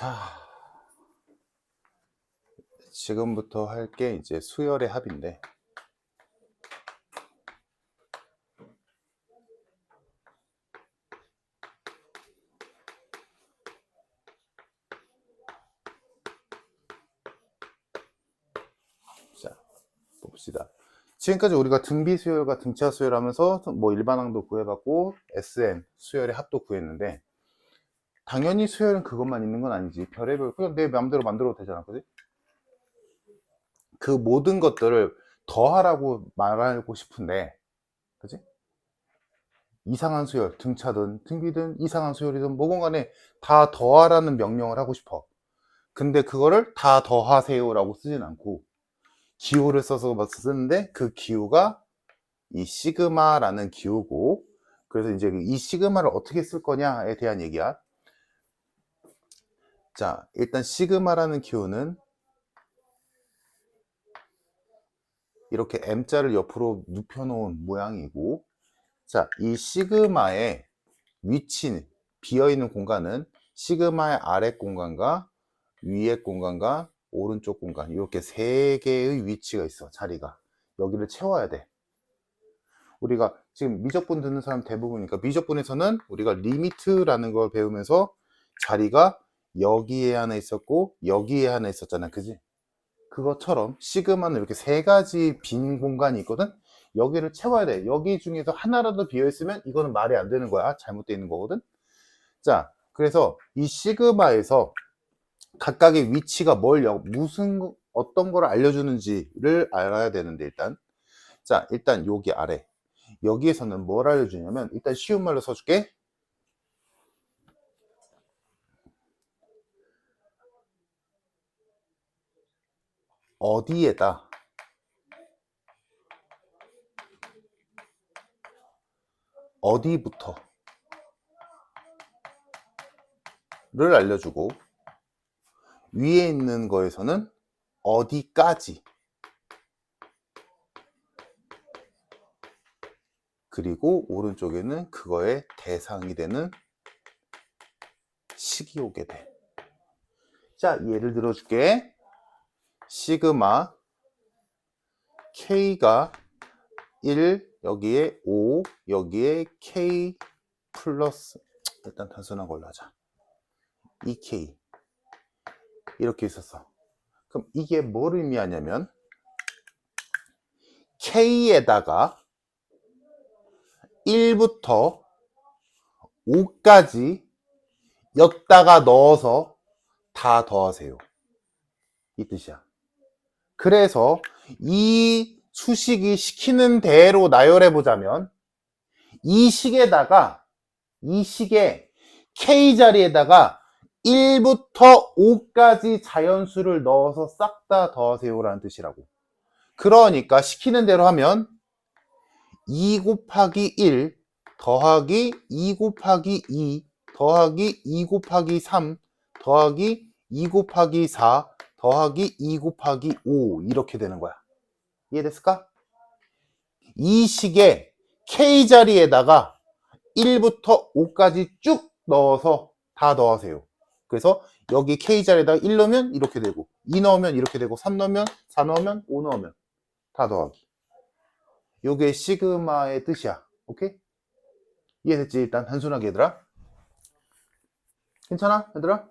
자, 지금부터 할 게 이제 수열의 합인데, 자, 봅시다. 지금까지 우리가 등비 수열과 등차 수열 하면서 뭐 일반항도 구해봤고, SM 수열의 합도 구했는데, 당연히 수열은 그것만 있는 건 아니지. 별의별, 그냥 내 마음대로 만들어도 되잖아. 그지? 그 모든 것들을 더하라고 말하고 싶은데, 그지? 이상한 수열, 등차든 등비든 이상한 수열이든 뭐건 간에 다 더하라는 명령을 하고 싶어. 근데 그거를 다 더하세요라고 쓰진 않고 기호를 써서 쓰는데 그 기호가 이 시그마라는 기호고, 그래서 이제 이 시그마를 어떻게 쓸 거냐에 대한 얘기야. 자, 일단 시그마라는 기호는 이렇게 M자를 옆으로 눕혀놓은 모양이고, 자, 이 시그마의 위치, 비어있는 공간은 시그마의 아래 공간과 위에 공간과 오른쪽 공간, 이렇게 세 개의 위치가 있어. 자리가 여기를 채워야 돼. 우리가 지금 미적분 듣는 사람 대부분이니까, 미적분에서는 우리가 리미트라는 걸 배우면서 자리가 여기에 하나 있었고 여기에 하나 있었잖아, 그지? 그것처럼 시그마는 이렇게 세 가지 빈 공간이 있거든. 여기를 채워야 돼. 여기 중에서 하나라도 비어 있으면 이거는 말이 안 되는 거야. 잘못되어 있는 거거든. 자, 그래서 이 시그마에서 각각의 위치가 무슨 어떤 걸 알려주는지를 알아야 되는데, 일단 여기 아래 여기에서는 뭘 알려주냐면, 일단 쉬운 말로 써줄게. 어디에다 어디부터를 알려주고, 위에 있는 거에서는 어디까지, 그리고 오른쪽에는 그거의 대상이 되는 식이 오게 돼. 자, 예를 들어줄게. 시그마 K가 1, 여기에 5, 여기에 K 플러스, 일단 단순한 걸로 하자. 2K 이렇게 있었어. 그럼 이게 뭘 의미하냐면, K에다가 1부터 5까지 엿다가 넣어서 다 더하세요, 이 뜻이야. 그래서 이 수식이 시키는 대로 나열해 보자면, 이 식에 K 자리에다가 1부터 5까지 자연수를 넣어서 싹 다 더하세요 라는 뜻이라고. 그러니까 시키는 대로 하면 2 곱하기 1 더하기 2 곱하기 2 더하기 2 곱하기 3 더하기 2 곱하기 4 더하기 2 곱하기 5 이렇게 되는 거야. 이해됐을까? 이 식에 K 자리에다가 1부터 5까지 쭉 넣어서 다 더하세요. 그래서 여기 K 자리에다가 1 넣으면 이렇게 되고, 2 넣으면 이렇게 되고, 3 넣으면, 4 넣으면, 5 넣으면 다 더하기. 요게 시그마의 뜻이야. 오케이? 이해됐지? 일단 단순하게, 얘들아. 괜찮아, 얘들아?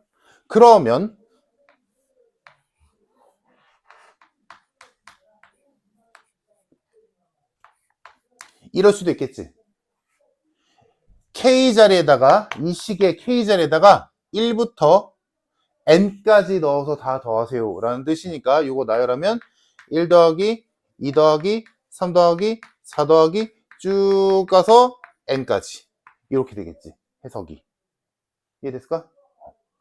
그러면 이럴 수도 있겠지. K 자리에다가, 이 식의 K 자리에다가 1부터 n까지 넣어서 다 더하세요 라는 뜻이니까, 요거 나열하면 1 더하기 2 더하기 3 더하기 4 더하기 쭉 가서 n까지 이렇게 되겠지, 해석이. 이해됐을까?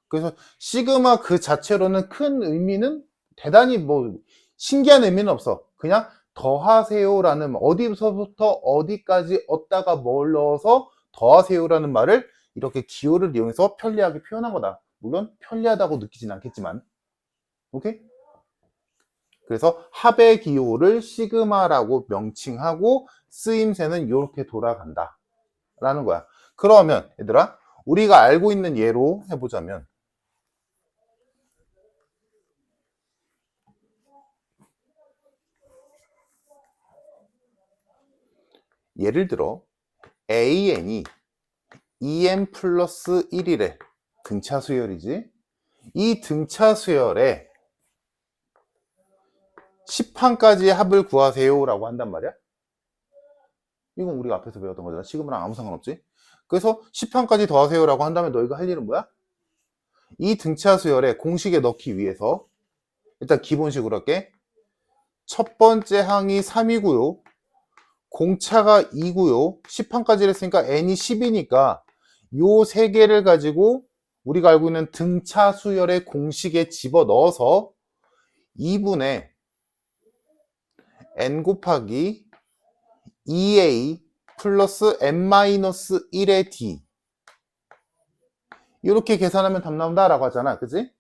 그래서 시그마 그 자체로는 큰 의미는, 대단히 뭐 신기한 의미는 없어. 그냥 더하세요 라는, 어디서부터 어디까지 얻다가 뭘 넣어서 더하세요 라는 말을 이렇게 기호를 이용해서 편리하게 표현한 거다. 물론 편리하다고 느끼진 않겠지만. 오케이? 그래서 합의 기호를 시그마라고 명칭하고 쓰임새는 이렇게 돌아간다 라는 거야. 그러면 얘들아, 우리가 알고 있는 예로 해보자면, 예를 들어 AN이 2n 플러스 1이래. 등차 수열이지. 이 등차 수열에 10항까지 합을 구하세요 라고 한단 말이야. 이건 우리가 앞에서 배웠던 거잖아. 시그마랑 아무 상관없지. 그래서 10항까지 더하세요 라고 한다면 너희가 할 일은 뭐야? 이 등차 수열에 공식에 넣기 위해서 일단 기본식으로 할게. 첫 번째 항이 3이고요. 공차가 2고요. 10항까지 했으니까 n이 10이니까 요 세 개를 가지고 우리가 알고 있는 등차 수열의 공식에 집어넣어서 2분의 n 곱하기 2a 플러스 n-1의 d 이렇게 계산하면 답 나온다 라고 하잖아. 그지?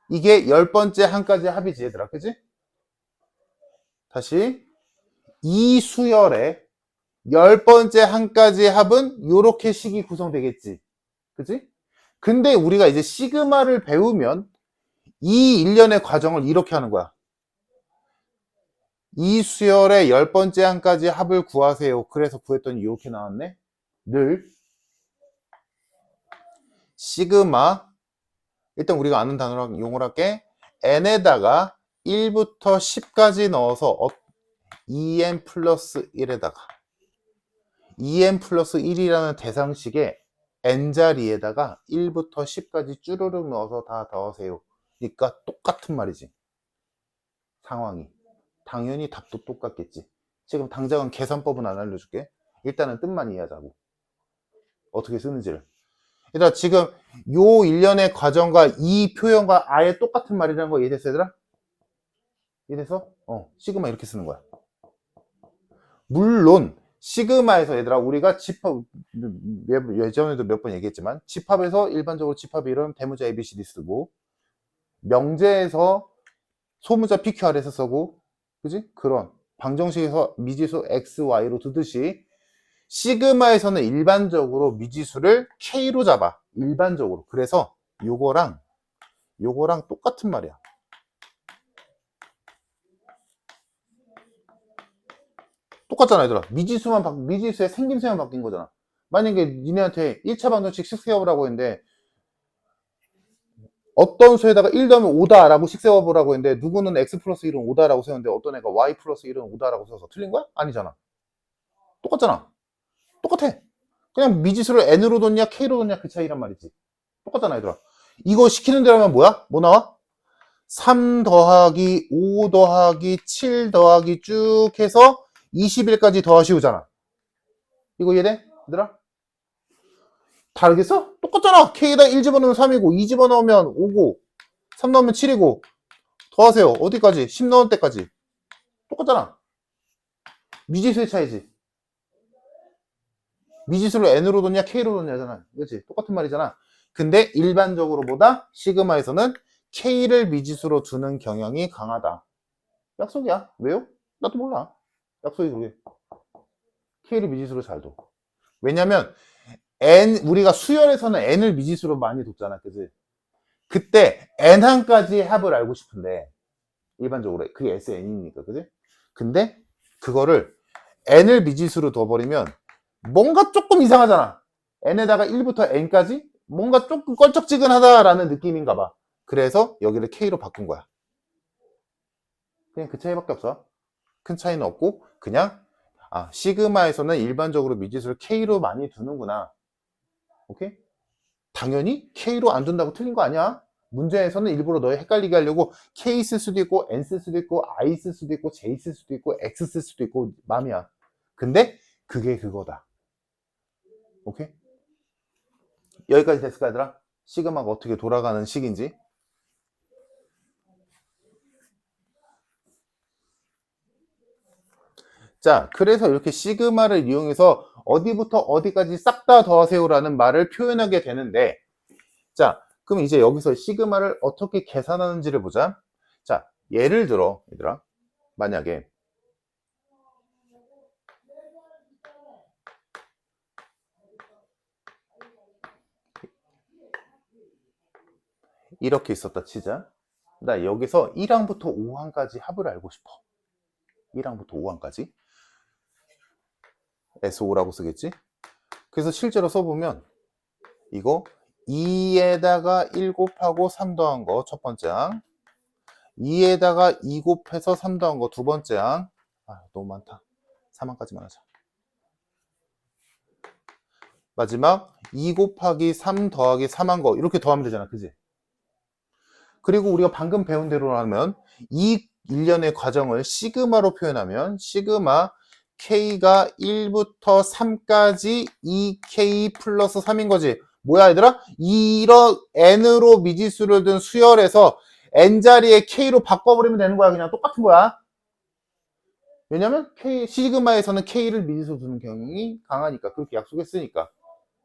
이게 10번째 항까지 합이지 얘들아. 그지? 다시 이 수열의 10번째 항까지 합은 요렇게 식이 구성되겠지. 그지? 근데 우리가 이제 시그마를 배우면 이 일련의 과정을 이렇게 하는 거야. 이 수열의 10번째 항까지 합을 구하세요. 그래서 구했더니 이렇게 나왔네. 늘 시그마, 일단 우리가 아는 단어로 용어를 할게. n에다가 1부터 10까지 넣어서 2n 플러스 1에다가 2n 플러스 1이라는 대상식에 n자리에다가 1부터 10까지 쭈르륵 넣어서 다 더하세요. 그러니까 똑같은 말이지. 상황이. 당연히 답도 똑같겠지. 지금 당장은 계산법은 안 알려줄게. 일단은 뜻만 이해하자고. 어떻게 쓰는지를. 얘들아, 지금 요 일련의 과정과 이 표현과 아예 똑같은 말이라는 거 이해됐어, 얘들아? 이해돼서 시그마 이렇게 쓰는 거야. 물론 시그마에서 얘들아 우리가 집합 예전에도 몇 번 얘기했지만 집합에서 일반적으로 집합이 이런 대문자 ABCD 쓰고 명제에서 소문자 PQR에서 쓰고 그지? 그런 방정식에서 미지수 X, Y로 두듯이 시그마에서는 일반적으로 미지수를 K로 잡아. 일반적으로. 그래서 요거랑 똑같은 말이야. 똑같잖아, 얘들아. 미지수의 생김새만 바뀐 거잖아. 만약에 니네한테 1차 방정식 식 세워보라고 했는데, 어떤 수에다가 1 더하면 5다 라고 식 세워보라고 했는데, 누구는 x 플러스 1은 5다 라고 세웠는데, 어떤 애가 y 플러스 1은 5다 라고 세워서 틀린 거야? 아니잖아. 똑같잖아. 똑같아. 그냥 미지수를 n으로 뒀냐, k로 뒀냐, 그 차이란 말이지. 똑같잖아, 얘들아. 이거 시키는 대로 하면 뭐야? 뭐 나와? 3 더하기 5 더하기 7 더하기 쭉 해서 21까지 더하시오잖아. 이거 이해돼? 얘들아? 다르겠어? 똑같잖아. K에다 1 집어넣으면 3이고 2 집어넣으면 5고 3 넣으면 7이고 더하세요. 어디까지? 10 넣을 때까지. 똑같잖아. 미지수의 차이지. 미지수를 N으로 뒀냐 K로 뒀냐잖아. 그렇지? 똑같은 말이잖아. 근데 일반적으로 보다 시그마에서는 K를 미지수로 두는 경향이 강하다. 약속이야. 왜요? 나도 몰라. 약속이 그게. K를 미지수로 잘 둬. 왜냐면 우리가 수열에서는 n을 미지수로 많이 뒀잖아. 그지? 그때 n항까지 합을 알고 싶은데 일반적으로 그게 SN이니까. 그지? 근데 그거를 n을 미지수로 둬버리면 뭔가 조금 이상하잖아. n에다가 1부터 n까지 뭔가 조금 껄쩍지근하다라는 느낌인가 봐. 그래서 여기를 k로 바꾼 거야. 그냥 그 차이밖에 없어. 큰 차이는 없고 그냥 시그마에서는 일반적으로 미지수를 k로 많이 두는구나. 오케이? 당연히 K로 안 둔다고 틀린 거 아니야? 문제에서는 일부러 너희 헷갈리게 하려고 K 쓸 수도 있고 N 쓸 수도 있고 I 쓸 수도 있고 J 쓸 수도 있고 X 쓸 수도 있고 맘이야. 근데 그게 그거다. 오케이? 여기까지 됐을까 얘들아? 시그마가 어떻게 돌아가는 식인지. 자, 그래서 이렇게 시그마를 이용해서 어디부터 어디까지 싹 다 더하세요 라는 말을 표현하게 되는데, 자, 그럼 이제 여기서 시그마를 어떻게 계산하는지를 보자. 자, 예를 들어 얘들아, 만약에 이렇게 있었다 치자. 나 여기서 1항부터 5항까지 합을 알고 싶어. 1항부터 5항까지. SO라고 쓰겠지. 그래서 실제로 써보면 이거 2에다가 1 곱하고 3 더한 거 첫 번째 항, 2에다가 2 곱해서 3 더한 거 두 번째 항. 아, 너무 많다. 3항까지만 하자. 마지막 2 곱하기 3 더하기 3한 거 이렇게 더하면 되잖아. 그지? 그리고 우리가 방금 배운 대로 하면 이 일련의 과정을 시그마로 표현하면 시그마 K가 1부터 3까지 2K 플러스 3인 거지. 뭐야 얘들아? 이런 N으로 미지수를 둔 수열에서 N자리에 K로 바꿔버리면 되는 거야. 그냥 똑같은 거야. 왜냐면 K, 시그마에서는 K를 미지수로 두는 경향이 강하니까. 그렇게 약속했으니까.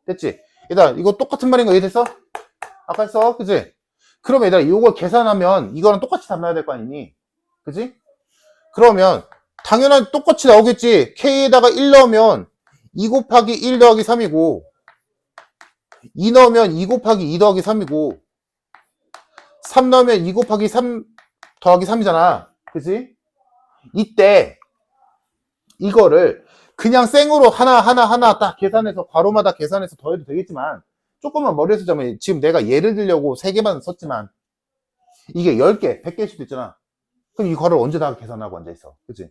됐지? 얘들아 이거 똑같은 말인 거 이해됐어? 아까 했어. 그치? 그럼 얘들아 이거 계산하면 이거랑 똑같이 답 나야 될 거 아니니? 그치? 그러면 당연한 똑같이 나오겠지. K에다가 1 넣으면 2 곱하기 1 더하기 3이고 2 넣으면 2 곱하기 2 더하기 3이고 3 넣으면 2 곱하기 3 더하기 3이잖아. 그치? 이때 이거를 그냥 생으로 하나 딱 계산해서 괄호마다 계산해서 더해도 되겠지만 조금만 머리에서 잡으면 지금 내가 예를 들려고 3개만 썼지만 이게 10개, 100개일 수도 있잖아. 그럼 이 괄호를 언제 다 계산하고 앉아있어. 그치?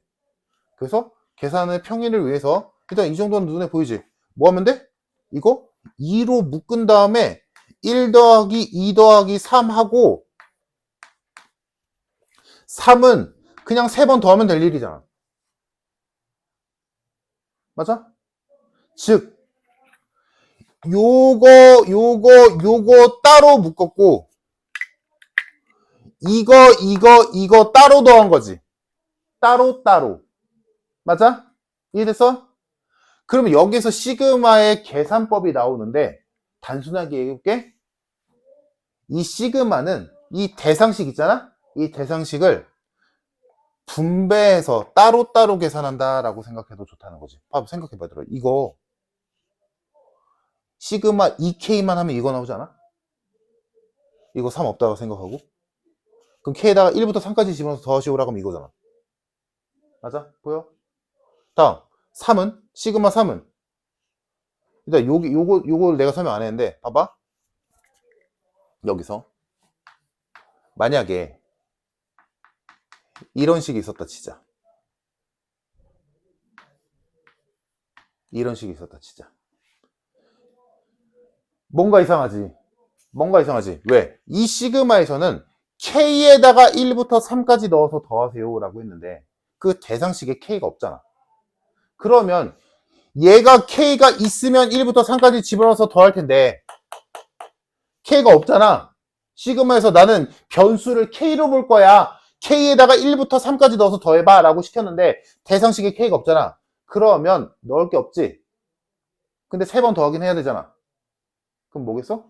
그래서 계산의 평일을 위해서 일단 이 정도는 눈에 보이지? 뭐 하면 돼? 이거 2로 묶은 다음에 1 더하기 2 더하기 3 하고 3은 그냥 3번 더하면 될 일이잖아. 맞아? 즉 요거 따로 묶었고 이거 따로 더한 거지. 따로 맞아? 이해됐어? 그러면 여기서 시그마의 계산법이 나오는데 단순하게 얘기해볼게. 이 시그마는 이 대상식 있잖아? 이 대상식을 분배해서 따로 계산한다라고 생각해도 좋다는 거지. 봐봐, 생각해봐. 이거 시그마 2K만 하면 이거 나오지 않아? 이거 3 없다고 생각하고 그럼 K에다가 1부터 3까지 집어넣어서 더하시오라고 하면 이거잖아. 맞아? 보여? 다음 3은 시그마 3은 일단 요걸 내가 설명 안 했는데 봐봐. 여기서 만약에 이런 식이 있었다 치자. 이런 식이 있었다 치자. 뭔가 이상하지. 왜? 이 시그마에서는 K에다가 1부터 3까지 넣어서 더하세요 라고 했는데 그 대상식에 K가 없잖아. 그러면 얘가 K가 있으면 1부터 3까지 집어넣어서 더할 텐데 K가 없잖아. 시그마에서 나는 변수를 K로 볼 거야. K에다가 1부터 3까지 넣어서 더해봐 라고 시켰는데 대상식에 K가 없잖아. 그러면 넣을 게 없지. 근데 3번 더하긴 해야 되잖아. 그럼 뭐겠어?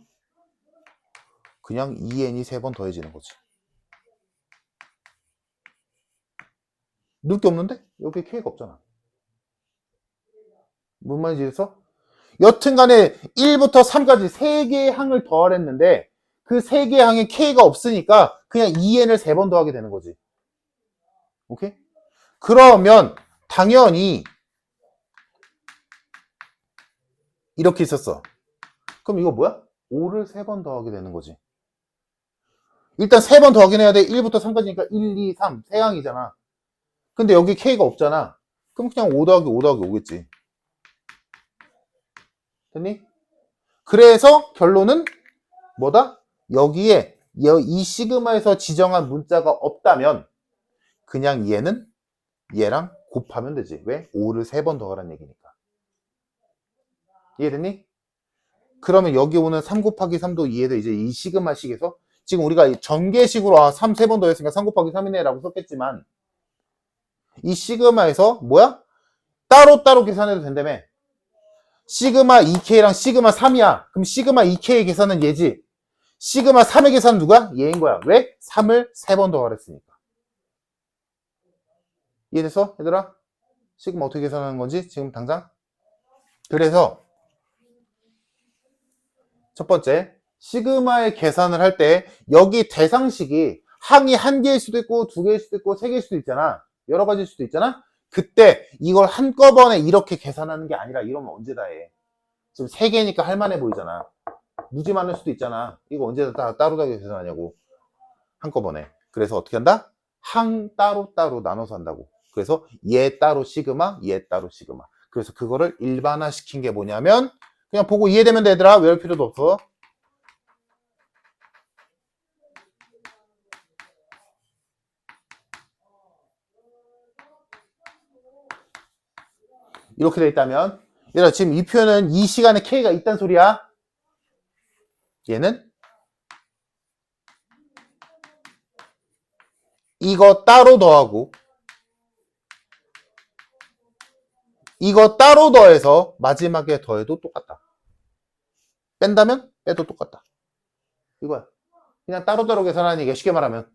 그냥 2n이 3번 더해지는 거지. 넣을 게 없는데? 여기 K가 없잖아. 뭔 말인지 이해했어? 여튼간에 1부터 3까지 3개의 항을 더하랬는데 그 3개의 항에 K가 없으니까 그냥 2n을 3번 더하게 되는 거지. 오케이? 그러면 당연히 이렇게 있었어. 그럼 이거 뭐야? 5를 3번 더하게 되는 거지. 일단 3번 더하긴 해야 돼. 1부터 3까지니까 1, 2, 3 3항이잖아. 근데 여기 K가 없잖아. 그럼 그냥 5 더하기 5 더하기 5겠지. 됐니? 그래서 결론은 뭐다? 여기에 이 시그마에서 지정한 문자가 없다면 그냥 얘는 얘랑 곱하면 되지. 왜? 5를 3번 더하라는 얘기니까. 이해됐니? 그러면 여기 오는 3 곱하기 3도 이해돼. 이제 이 시그마식에서 지금 우리가 전개식으로 3 3번 더했으니까 3 곱하기 3이네 라고 썼겠지만 이 시그마에서 뭐야? 따로 계산해도 된다며. 시그마 2K랑 시그마 3이야. 그럼 시그마 2K의 계산은 얘지. 시그마 3의 계산은 누가? 얘인 거야. 왜? 3을 3번 더하랬으니까. 이해됐어? 얘들아? 시그마 어떻게 계산하는 건지 지금 당장? 그래서 첫 번째, 시그마의 계산을 할 때 여기 대상식이 항이 1개일 수도 있고 2개일 수도 있고 3개일 수도 있잖아. 여러 가지일 수도 있잖아. 그때 이걸 한꺼번에 이렇게 계산하는 게 아니라 이러면 언제 다 해? 지금 3개니까 할만해 보이잖아. 무지 많을 수도 있잖아. 이거 언제 다 따로 계산하냐고. 한꺼번에. 그래서 어떻게 한다? 항 따로따로 나눠서 한다고. 그래서 얘 따로 시그마, 얘 따로 시그마. 그래서 그거를 일반화 시킨 게 뭐냐면 그냥 보고 이해되면 되더라. 외울 필요도 없어. 이렇게 돼 있다면 얘들아 지금 이 표현은 이 시간에 K가 있단 소리야. 얘는 이거 따로 더하고 이거 따로 더해서 마지막에 더해도 똑같다. 뺀다면 빼도 똑같다. 이거야. 그냥 따로따로 계산하는 게 쉽게 말하면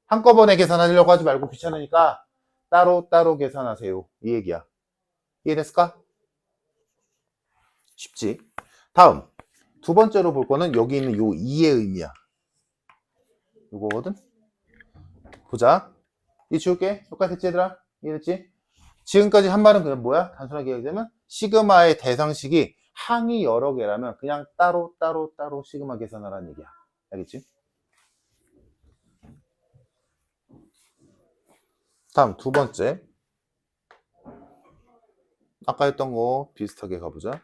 한꺼번에 계산하려고 하지 말고 귀찮으니까 따로따로 계산하세요. 이 얘기야. 이해됐을까? 쉽지? 다음 두 번째로 볼 거는 여기 있는 요 2의 의미야. 요거거든? 보자. 이 지울게. 여기까지 됐지 얘들아? 이해됐지? 지금까지 한 말은 그냥 뭐야? 단순하게 얘기하자면 시그마의 대상식이 항이 여러 개라면 그냥 따로 시그마 계산하라는 얘기야. 알겠지? 다음 두 번째. 아까 했던 거 비슷하게 가보자.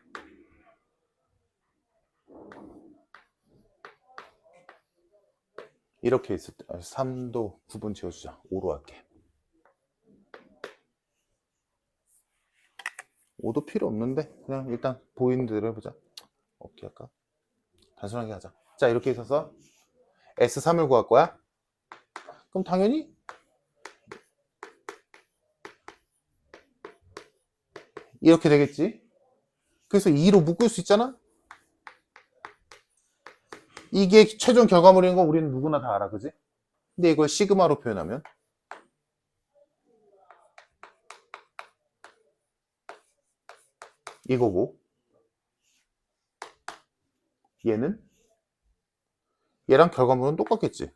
이렇게 있을 때 3도 구분 지어주자. 5로 할게. 5도 필요 없는데 그냥 일단 보이는 대로 해보자. 어떻게 할까? 단순하게 하자. 자 이렇게 있어서 S3을 구할 거야. 그럼 당연히 이렇게 되겠지. 그래서 2로 묶을 수 있잖아. 이게 최종 결과물인 거 우리는 누구나 다 알아, 그지? 근데 이걸 시그마로 표현하면 이거고 얘는 얘랑 결과물은 똑같겠지.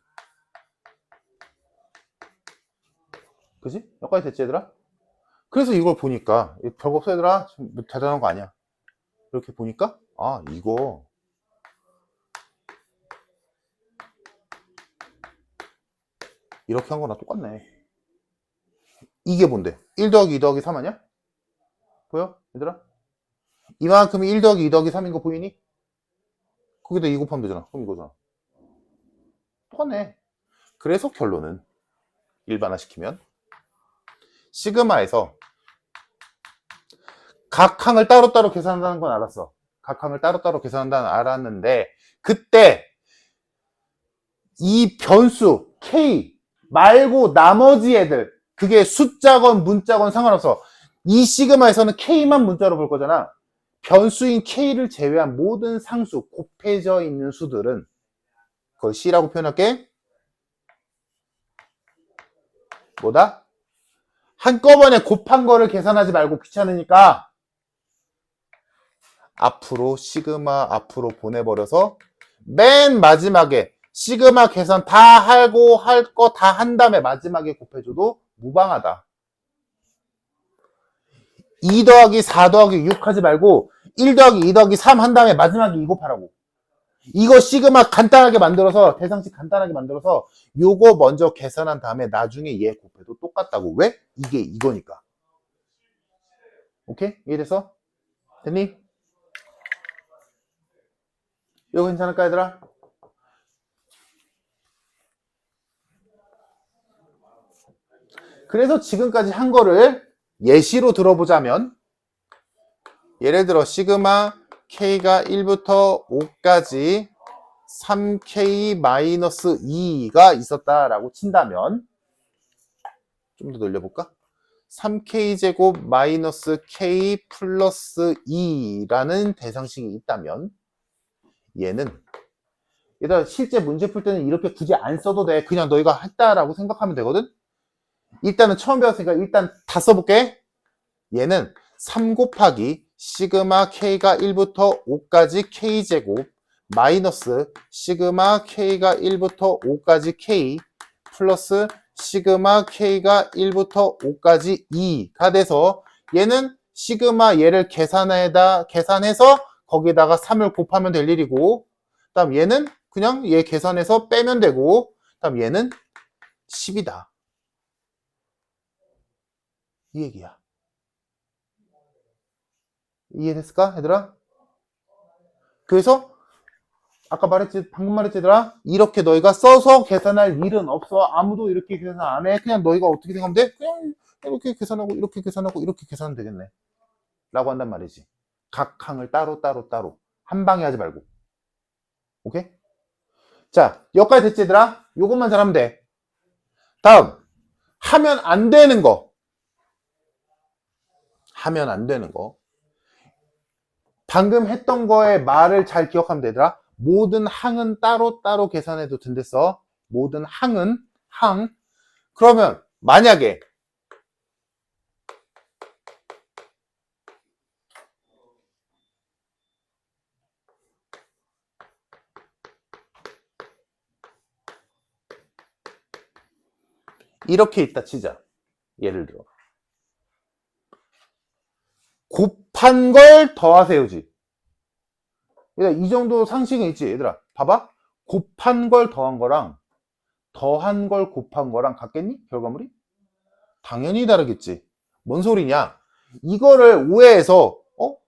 그지? 여기까지 됐지 얘들아? 그래서 이걸 보니까 별거 없어 얘들아. 뭐 대단한 거 아니야. 이렇게 보니까 아 이거 이렇게 한 거랑 똑같네. 이게 뭔데? 1 더하기 2 더하기 3 아니야? 보여? 얘들아? 이만큼이 1 더하기 2 더하기 3인 거 보이니? 거기다 2 곱하면 되잖아. 그럼 이거잖아. 똑같네. 그래서 결론은 일반화시키면 시그마에서 각 항을 따로따로 계산한다는 건 알았어. 각 항을 따로따로 계산한다는 알았는데 그때 이 변수 K 말고 나머지 애들 그게 숫자건 문자건 상관없어. 이 시그마에서는 K만 문자로 볼 거잖아. 변수인 K를 제외한 모든 상수 곱해져 있는 수들은 그걸 C라고 표현할게. 뭐다? 한꺼번에 곱한 거를 계산하지 말고 귀찮으니까 앞으로 시그마 앞으로 보내버려서 맨 마지막에 시그마 계산 다 하고 할 거 다 한 다음에 마지막에 곱해줘도 무방하다. 2 더하기 4 더하기 6 하지 말고 1 더하기 2 더하기 3 한 다음에 마지막에 2 곱하라고. 이거 시그마 간단하게 만들어서 대상식 간단하게 만들어서 요거 먼저 계산한 다음에 나중에 얘 곱해도 똑같다고. 왜? 이게 이거니까. 오케이? 이해됐어? 됐니? 이거 괜찮을까 얘들아? 그래서 지금까지 한 거를 예시로 들어보자면 예를 들어 시그마 K가 1부터 5까지 3K-2가 있었다라고 친다면 좀 더 늘려볼까? 3K제곱 마이너스 K 플러스 2라는 대상식이 있다면 얘는 얘들아 실제 문제 풀 때는 이렇게 굳이 안 써도 돼. 그냥 너희가 했다라고 생각하면 되거든. 일단은 처음 배웠으니까 일단 다 써볼게. 얘는 3 곱하기 시그마 K가 1부터 5까지 K제곱 마이너스 시그마 K가 1부터 5까지 K 플러스 시그마 K가 1부터 5까지 2가 돼서 얘는 시그마 얘를 계산해서 거기다가 3을 곱하면 될 일이고, 그 다음 얘는 그냥 얘 계산해서 빼면 되고, 그 다음 얘는 10이다. 이 얘기야. 이해됐을까, 얘들아? 그래서 아까 말했지, 방금 말했지, 얘들아? 이렇게 너희가 써서 계산할 일은 없어. 아무도 이렇게 계산 안 해. 그냥 너희가 어떻게 생각하면 돼? 그냥 이렇게 계산하고, 이렇게 계산하고, 이렇게 계산하면 되겠네. 라고 한단 말이지. 각 항을 따로. 한 방에 하지 말고. 오케이? 자, 여기까지 됐지, 얘들아? 요것만 잘하면 돼. 다음. 하면 안 되는 거. 하면 안 되는 거. 방금 했던 거에 말을 잘 기억하면 되더라. 모든 항은 따로 계산해도 된댔어. 모든 항은 항. 그러면 만약에 이렇게 있다 치자. 예를 들어. 곱한 걸 더하세요지. 얘들아, 이 정도 상식은 있지, 얘들아. 봐봐. 곱한 걸 더한 거랑 더한 걸 곱한 거랑 같겠니? 결과물이? 당연히 다르겠지. 뭔 소리냐? 이거를 오해해서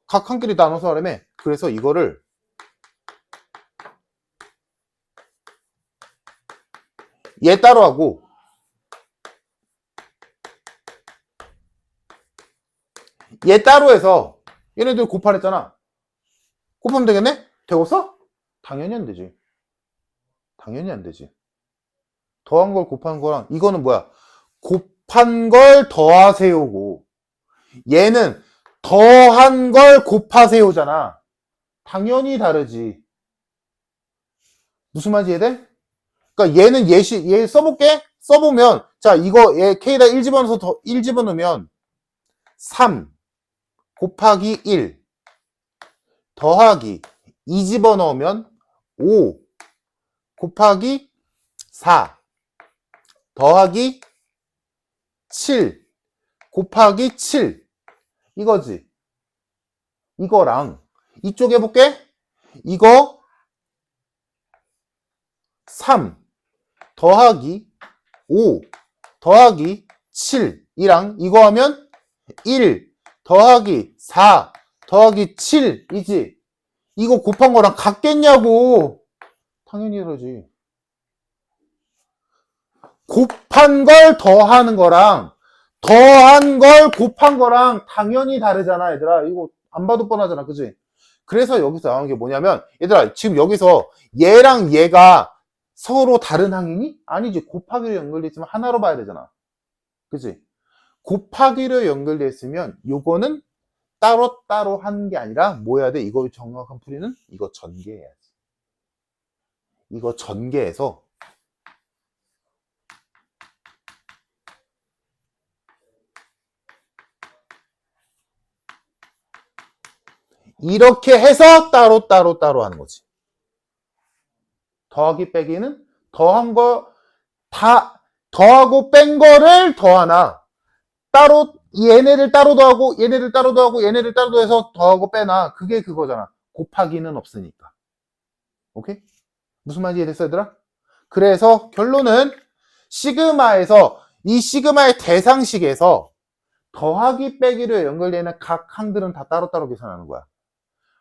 각 한 끼리 나눠서 하려면 그래서 이거를 얘 따로 하고 얘 따로 해서 얘네들 곱하랬잖아. 곱하면 되겠네? 되겠어? 당연히 안 되지. 당연히 안 되지. 더한 걸 곱한 거랑 이거는 뭐야? 곱한 걸 더하세요고 얘는 더한 걸 곱하세요잖아. 당연히 다르지. 무슨 말인지 이해돼? 그러니까 얘는 얘 써볼게. 써보면 자 이거 얘 K에다 1 집어넣어서 더 1 집어넣으면 3 곱하기 1 더하기 2 집어넣으면 5 곱하기 4 더하기 7 곱하기 7 이거지. 이거랑 이쪽 해볼게. 이거 3 더하기 5 더하기 7 이랑 이거 하면 1 더하기 4 더하기 7이지. 이거 곱한 거랑 같겠냐고. 당연히 그러지. 곱한 걸 더하는 거랑 더한 걸 곱한 거랑 당연히 다르잖아, 얘들아. 이거 안 봐도 뻔하잖아, 그치? 그래서 여기서 나온 게 뭐냐면, 얘들아, 지금 여기서 얘랑 얘가 서로 다른 항이니? 아니지. 곱하기로 연결돼 있으면 하나로 봐야 되잖아. 그치? 곱하기로 연결돼 있으면 요거는 따로 하는 게 아니라 뭐 해야 돼? 이거 정확한 풀이는 이거 전개해야지. 이거 전개해서 이렇게 해서 따로 하는 거지. 더하기 빼기는 더한 거 다 더하고 뺀 거를 더하나 따로 얘네를 따로 더하고 얘네를 따로 더하고 얘네를 따로 더해서 더하고 빼나 그게 그거잖아. 곱하기는 없으니까. 오케이? 무슨 말인지 이해됐어, 얘들아? 그래서 결론은 시그마에서 이 시그마의 대상식에서 더하기 빼기로 연결되는 각 항들은 다 따로따로 계산하는 거야.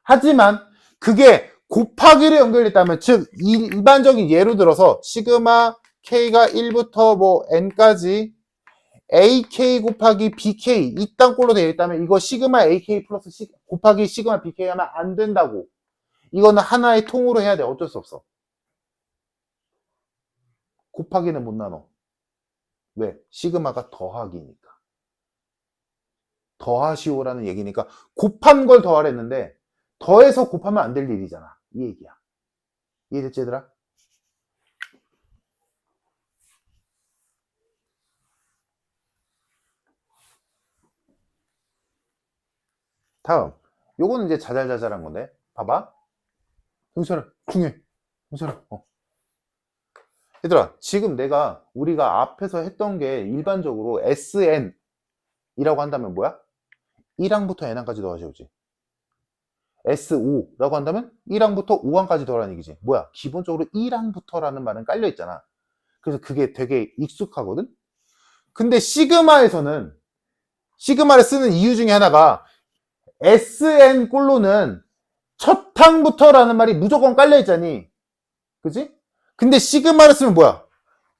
하지만 그게 곱하기로 연결됐다면 즉 일반적인 예로 들어서 시그마 K가 1부터 뭐 N까지 AK 곱하기 BK 이딴 꼴로 되어 있다면 이거 시그마 AK 플러스 곱하기 시그마 BK 하면 안 된다고. 이거는 하나의 통으로 해야 돼. 어쩔 수 없어. 곱하기는 못 나눠. 왜? 시그마가 더하기니까. 더하시오라는 얘기니까 곱한 걸 더하랬는데 더해서 곱하면 안 될 일이잖아. 이 얘기야. 이해됐지, 얘들아? 다음. 요거는 이제 자잘자잘한 건데. 봐봐. 형철아, 중요해. 형철아, 얘들아, 지금 우리가 앞에서 했던 게 일반적으로 SN이라고 한다면 뭐야? 1항부터 N항까지 더하 세우지. S5라고 한다면 1항부터 5항까지 더하라는 얘기지. 뭐야? 기본적으로 1항부터라는 말은 깔려 있잖아. 그래서 그게 되게 익숙하거든? 근데 시그마를 쓰는 이유 중에 하나가 SN 꼴로는 첫 항부터라는 말이 무조건 깔려 있잖니. 그지? 근데 시그마를 쓰면 뭐야?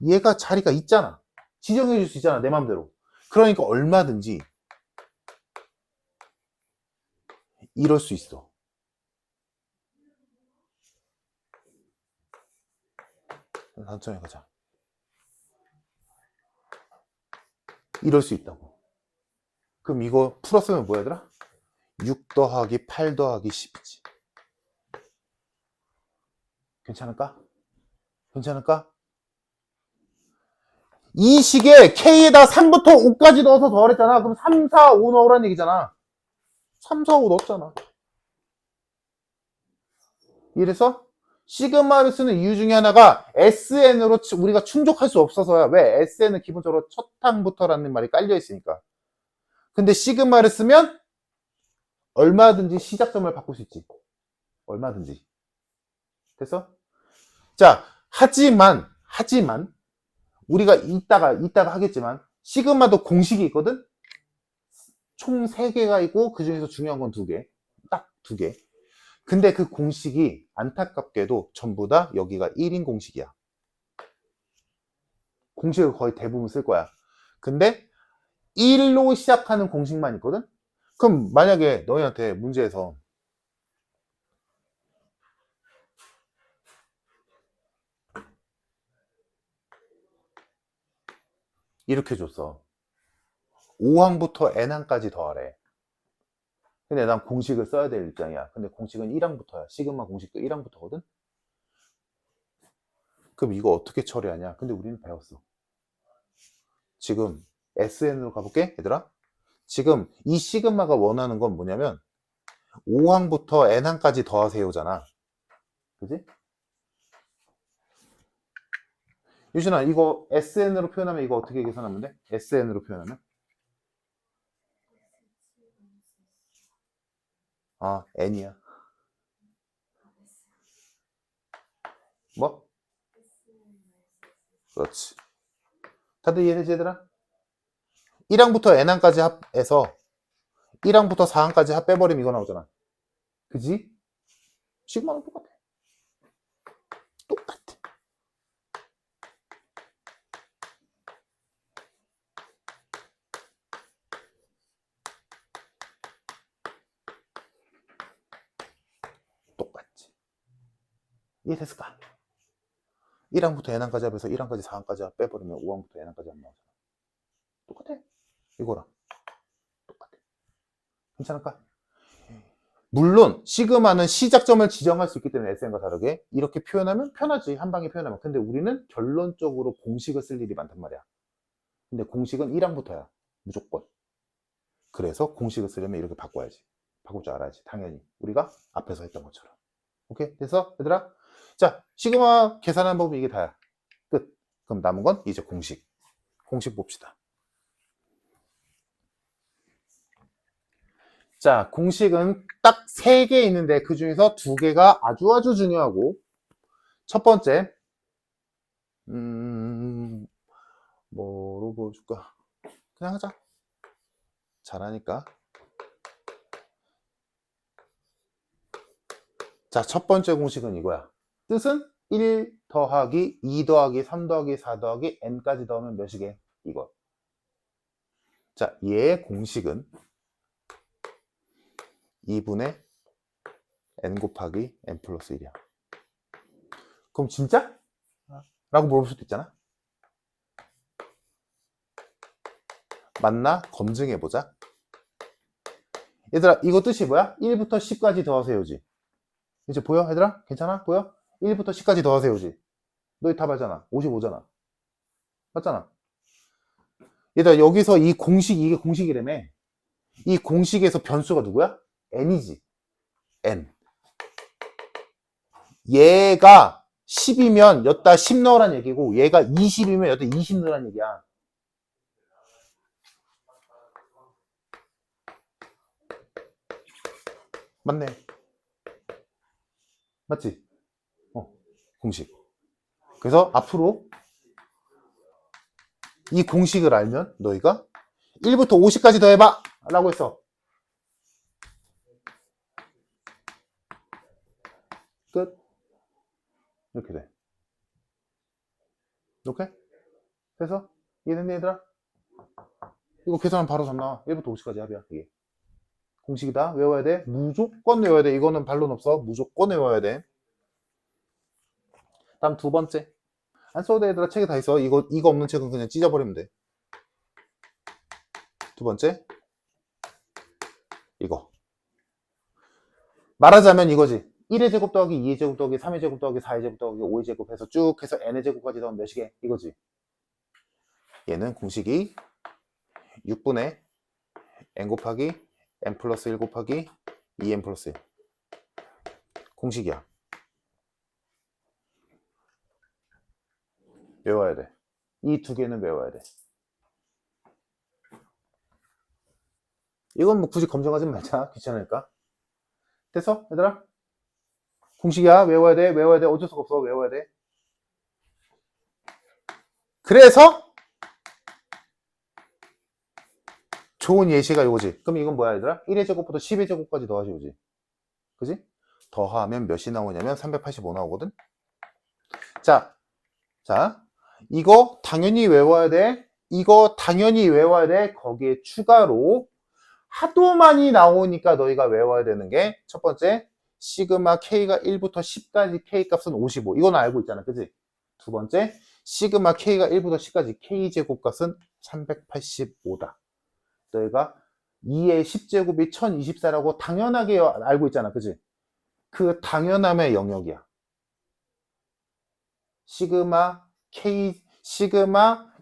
얘가 자리가 있잖아. 지정해 줄 수 있잖아. 내 맘대로. 그러니까 얼마든지 이럴 수 있어. 천천히 가자. 이럴 수 있다고. 그럼 이거 풀었으면 뭐야, 얘들아? 6 더하기 8 더하기 10이지. 괜찮을까? 괜찮을까? 이 식에 K에다 3부터 5까지 넣어서 더하랬잖아. 그럼 3, 4, 5 넣으라는 얘기잖아. 3, 4, 5 넣었잖아. 이래서 시그마를 쓰는 이유 중에 하나가 SN으로 우리가 충족할 수 없어서야. 왜? SN은 기본적으로 첫 항부터라는 말이 깔려 있으니까. 근데 시그마를 쓰면 얼마든지 시작점을 바꿀 수 있지. 얼마든지. 됐어? 자, 하지만 우리가 이따가 하겠지만 시그마도 공식이 있거든? 총 3개가 있고 그 중에서 중요한 건 2개. 딱 2개. 근데 그 공식이 안타깝게도 전부 다 여기가 1인 공식이야. 공식을 거의 대부분 쓸 거야. 근데 1로 시작하는 공식만 있거든? 그럼 만약에 너희한테 문제에서 이렇게 줬어. 5항부터 n항까지 더하래. 근데 난 공식을 써야 될 입장이야. 근데 공식은 1항부터야. 시그마 공식도 1항부터거든? 그럼 이거 어떻게 처리하냐? 근데 우리는 배웠어. 지금 SN으로 가볼게, 얘들아. 지금 이 시그마가 원하는 건 뭐냐면 5항부터 n항까지 더하세요잖아. 그지? 유진아, 이거 SN으로 표현하면 이거 어떻게 계산하면 돼? SN으로 표현하면? 아, n이야. 뭐? 그렇지. 다들 이해되지, 얘들아? 1항부터 n항까지 합해서 1항부터 4항까지 합 빼버리면 이거 나오잖아. 그지? 시그마는 똑같아. 똑같아. 똑같지. 이해됐을까? 1항부터 n항까지 합해서 1항까지 4항까지 합 빼버리면 5항부터 n항까지 합 나오잖아. 똑같아. 이거랑 똑같아. 괜찮을까? 물론 시그마는 시작점을 지정할 수 있기 때문에 SN과 다르게 이렇게 표현하면 편하지. 한 방에 표현하면. 근데 우리는 결론적으로 공식을 쓸 일이 많단 말이야. 근데 공식은 1항부터야. 무조건. 그래서 공식을 쓰려면 이렇게 바꿔야지. 바꿀 줄 알아야지. 당연히. 우리가 앞에서 했던 것처럼. 오케이? 됐어? 얘들아? 자, 시그마 계산하는 법은 이게 다야. 끝. 그럼 남은 건 이제 공식. 공식 봅시다. 자, 공식은 딱 3개 있는데 그 중에서 2개가 아주 중요하고, 첫 번째, 뭐로 보여줄까? 그냥 하자. 잘하니까. 자, 첫 번째 공식은 이거야. 뜻은 1 더하기 2 더하기 3 더하기 4 더하기 n까지 더하면 몇이게? 이거. 자, 얘의 공식은 2분의 n 곱하기 n 플러스 1이야. 그럼 진짜? 라고 물어볼 수도 있잖아. 맞나? 검증해보자. 얘들아, 이거 뜻이 뭐야? 1부터 10까지 더하세요지. 이제 보여? 얘들아? 괜찮아? 보여? 1부터 10까지 더하세요지. 너희 답 알잖아. 55잖아. 맞잖아. 얘들아, 여기서 이 공식, 이게 공식이라며. 이 공식에서 변수가 누구야? n이지. n. 얘가 10이면 여기다 10 넣으란 얘기고 얘가 20이면 여기다 20 넣으란 얘기야. 맞네. 맞지? 공식. 그래서 앞으로 이 공식을 알면 너희가 1부터 50까지 더해봐 라고 했어. 끝. 이렇게 돼. 오케이? 그래서 이해됐니 얘들아? 이거 계산하면 바로 답 나와. 1부터 50까지 합이야 이게. 공식이다. 외워야 돼. 무조건 외워야 돼. 이거는 반론 없어. 무조건 외워야 돼. 다음 두 번째. 안 써도 돼 얘들아. 책에 다 있어. 이거 없는 책은 그냥 찢어버리면 돼. 두 번째. 이거. 말하자면 이거지. 1의 제곱 더하기 2의 제곱 더하기 3의 제곱 더하기 4의 제곱 더하기 5의 제곱 해서 쭉 해서 n의 제곱까지 더하면 몇이게? 이거지. 얘는 공식이 6분의 n 곱하기 n 플러스 1 곱하기 2n 플러스 1. 공식이야. 외워야 돼. 이 두 개는 외워야 돼. 이건 뭐 굳이 검정하지 말자. 귀찮으니까. 됐어? 얘들아? 공식이야. 외워야 돼. 외워야 돼. 어쩔 수가 없어. 외워야 돼. 그래서 좋은 예시가 이거지. 그럼 이건 뭐야 얘들아? 1의 제곱부터 10의 제곱까지 더하지 오지. 그지? 더하면 몇이 나오냐면 385 나오거든. 자, 이거 당연히 외워야 돼. 이거 당연히 외워야 돼. 거기에 추가로 하도 많이 나오니까 너희가 외워야 되는 게 첫 번째, 시그마 K가 1부터 10까지 K 값은 55. 이건 알고 있잖아. 그지? 두 번째, 시그마 K가 1부터 10까지 K 제곱 값은 385다. 너희가 2의 10제곱이 1024라고 당연하게 알고 있잖아. 그지? 그 당연함의 영역이야. 시그마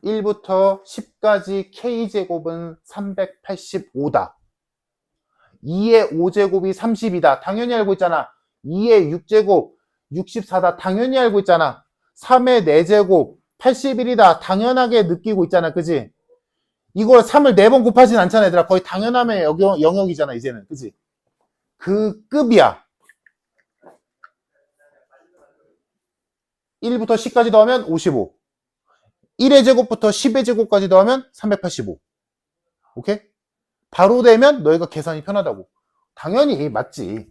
1부터 10까지 K제곱은 385다. 2의 5제곱이 30이다. 당연히 알고 있잖아. 2의 6제곱 64다. 당연히 알고 있잖아. 3의 4제곱 81이다. 당연하게 느끼고 있잖아. 그지? 이걸 3을 4번 곱하진 않잖아. 얘들아. 거의 당연함의 영역이잖아. 이제는. 그지? 그 급이야. 1부터 10까지 더하면 55. 1의 제곱부터 10의 제곱까지 더하면 385. 오케이? 바로 되면 너희가 계산이 편하다고. 당연히 맞지.